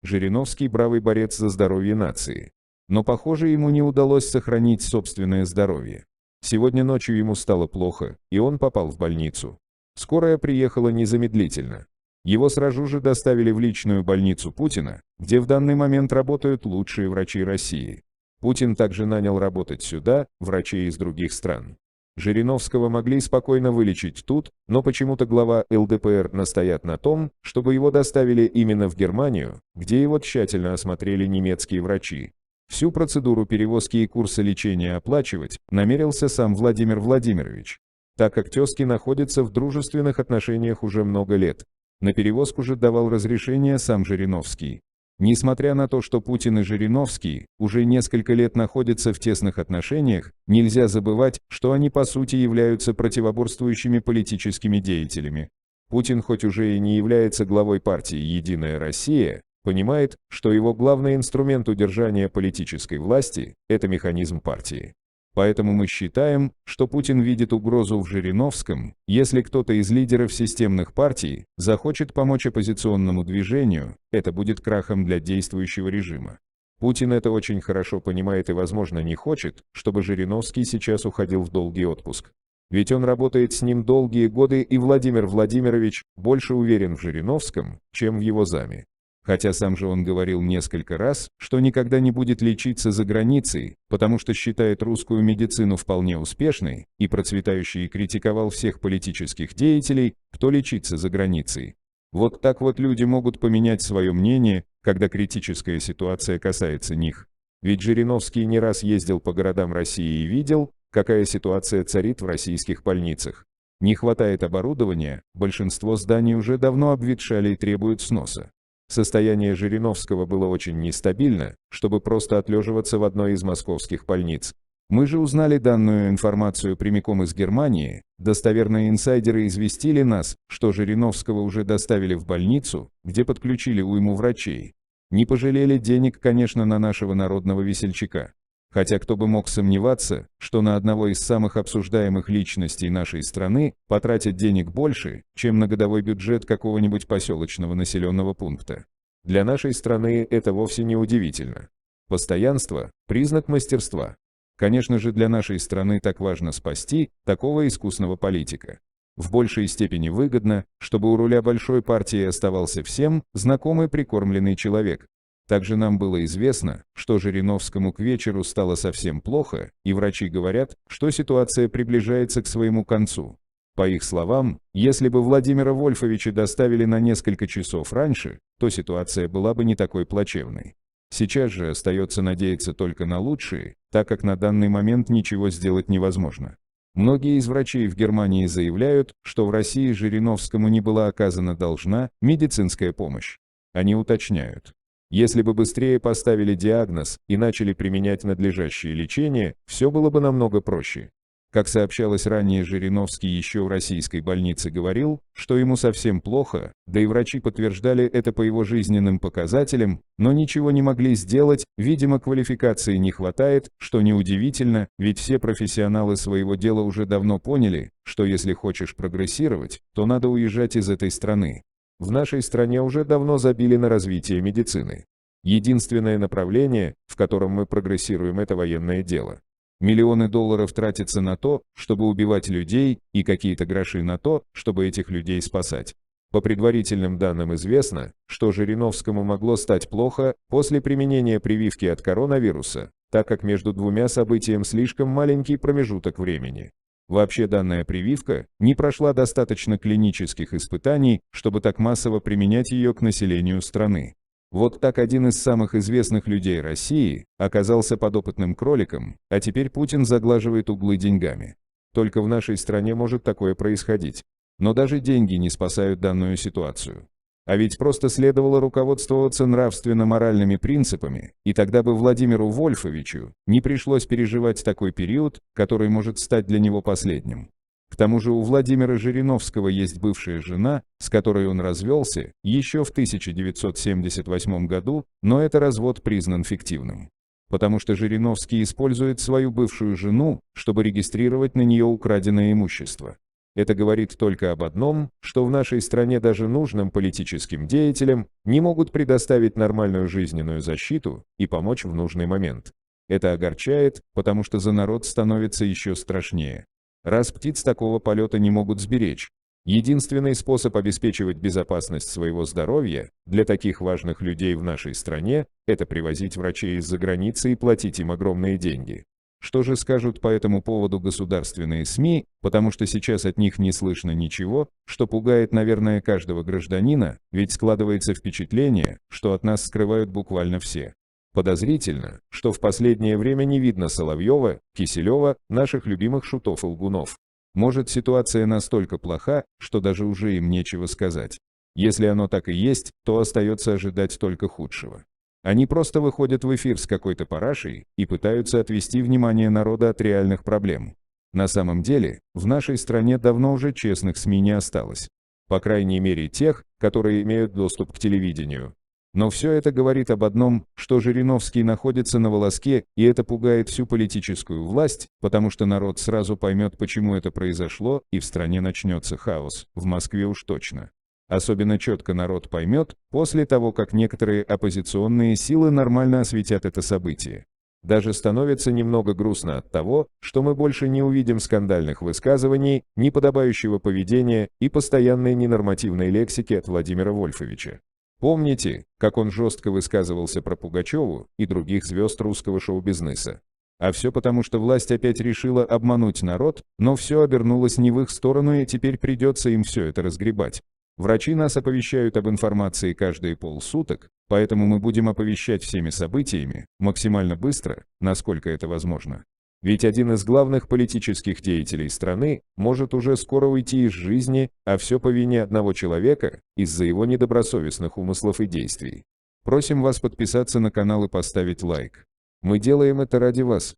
Жириновский – бравый борец за здоровье нации. Но, похоже, ему не удалось сохранить собственное здоровье. Сегодня ночью ему стало плохо, и он попал в больницу. Скорая приехала незамедлительно. Его сразу же доставили в личную больницу Путина, где в данный момент работают лучшие врачи России. Путин также нанял работать сюда врачей из других стран. Жириновского могли спокойно вылечить тут, но почему-то глава ЛДПР настоят на том, чтобы его доставили именно в Германию, где его тщательно осмотрели немецкие врачи. Всю процедуру перевозки и курса лечения оплачивать намерился сам Владимир Владимирович, так как тезки находятся в дружественных отношениях уже много лет. На перевозку же давал разрешение сам Жириновский. Несмотря на то, что Путин и Жириновский уже несколько лет находятся в тесных отношениях, нельзя забывать, что они по сути являются противоборствующими политическими деятелями. Путин хоть уже и не является главой партии «Единая Россия», понимает, что его главный инструмент удержания политической власти – это механизм партии. Поэтому мы считаем, что Путин видит угрозу в Жириновском, если кто-то из лидеров системных партий захочет помочь оппозиционному движению, это будет крахом для действующего режима. Путин это очень хорошо понимает и, возможно, не хочет, чтобы Жириновский сейчас уходил в долгий отпуск. Ведь он работает с ним долгие годы, и Владимир Владимирович больше уверен в Жириновском, чем в его заме. Хотя сам же он говорил несколько раз, что никогда не будет лечиться за границей, потому что считает русскую медицину вполне успешной и процветающей, и критиковал всех политических деятелей, кто лечится за границей. Вот так вот люди могут поменять свое мнение, когда критическая ситуация касается них. Ведь Жириновский не раз ездил по городам России и видел, какая ситуация царит в российских больницах. Не хватает оборудования, большинство зданий уже давно обветшали и требуют сноса. Состояние Жириновского было очень нестабильно, чтобы просто отлеживаться в одной из московских больниц. Мы же узнали данную информацию прямиком из Германии, достоверные инсайдеры известили нас, что Жириновского уже доставили в больницу, где подключили уйму врачей. Не пожалели денег, конечно, на нашего народного весельчака. Хотя кто бы мог сомневаться, что на одного из самых обсуждаемых личностей нашей страны потратят денег больше, чем на годовой бюджет какого-нибудь поселочного населенного пункта. Для нашей страны это вовсе не удивительно. Постоянство – признак мастерства. Конечно же, для нашей страны так важно спасти такого искусного политика. В большей степени выгодно, чтобы у руля большой партии оставался всем знакомый прикормленный человек. Также нам было известно, что Жириновскому к вечеру стало совсем плохо, и врачи говорят, что ситуация приближается к своему концу. По их словам, если бы Владимира Вольфовича доставили на несколько часов раньше, то ситуация была бы не такой плачевной. Сейчас же остается надеяться только на лучшее, так как на данный момент ничего сделать невозможно. Многие из врачей в Германии заявляют, что в России Жириновскому не была оказана должна медицинская помощь. Они уточняют. Если бы быстрее поставили диагноз и начали применять надлежащее лечение, все было бы намного проще. Как сообщалось ранее, Жириновский еще в российской больнице говорил, что ему совсем плохо, да и врачи подтверждали это по его жизненным показателям, но ничего не могли сделать, видимо, квалификации не хватает, что неудивительно, ведь все профессионалы своего дела уже давно поняли, что если хочешь прогрессировать, то надо уезжать из этой страны. В нашей стране уже давно забили на развитие медицины. Единственное направление, в котором мы прогрессируем, это военное дело. Миллионы долларов тратятся на то, чтобы убивать людей, и какие-то гроши на то, чтобы этих людей спасать. По предварительным данным известно, что Жириновскому могло стать плохо после применения прививки от коронавируса, так как между двумя событиями слишком маленький промежуток времени. Вообще данная прививка не прошла достаточно клинических испытаний, чтобы так массово применять ее к населению страны. Вот так один из самых известных людей России оказался подопытным кроликом, а теперь Путин заглаживает углы деньгами. Только в нашей стране может такое происходить. Но даже деньги не спасают данную ситуацию. А ведь просто следовало руководствоваться нравственно-моральными принципами, и тогда бы Владимиру Вольфовичу не пришлось переживать такой период, который может стать для него последним. К тому же у Владимира Жириновского есть бывшая жена, с которой он развелся еще в 1978 году, но этот развод признан фиктивным. Потому что Жириновский использует свою бывшую жену, чтобы регистрировать на нее украденное имущество. Это говорит только об одном, что в нашей стране даже нужным политическим деятелям не могут предоставить нормальную жизненную защиту и помочь в нужный момент. Это огорчает, потому что за народ становится еще страшнее. Раз птиц такого полета не могут сберечь, единственный способ обеспечивать безопасность своего здоровья для таких важных людей в нашей стране – это привозить врачей из-за границы и платить им огромные деньги. Что же скажут по этому поводу государственные СМИ, потому что сейчас от них не слышно ничего, что пугает, наверное, каждого гражданина, ведь складывается впечатление, что от нас скрывают буквально все. Подозрительно, что в последнее время не видно Соловьева, Киселева, наших любимых шутов и лгунов. Может, ситуация настолько плоха, что даже уже им нечего сказать. Если оно так и есть, то остается ожидать только худшего. Они просто выходят в эфир с какой-то парашей и пытаются отвести внимание народа от реальных проблем. На самом деле, в нашей стране давно уже честных СМИ не осталось. По крайней мере тех, которые имеют доступ к телевидению. Но все это говорит об одном, что Жириновский находится на волоске, и это пугает всю политическую власть, потому что народ сразу поймет, почему это произошло, и в стране начнется хаос, в Москве уж точно. Особенно четко народ поймет, после того, как некоторые оппозиционные силы нормально осветят это событие. Даже становится немного грустно от того, что мы больше не увидим скандальных высказываний, неподобающего поведения и постоянной ненормативной лексики от Владимира Вольфовича. Помните, как он жестко высказывался про Пугачеву и других звезд русского шоу-бизнеса? А все потому, что власть опять решила обмануть народ, но все обернулось не в их сторону, и теперь придется им все это разгребать. Врачи нас оповещают об информации каждые полсуток, поэтому мы будем оповещать всеми событиями, максимально быстро, насколько это возможно. Ведь один из главных политических деятелей страны может уже скоро уйти из жизни, а все по вине одного человека, из-за его недобросовестных умыслов и действий. Просим вас подписаться на канал и поставить лайк. Мы делаем это ради вас,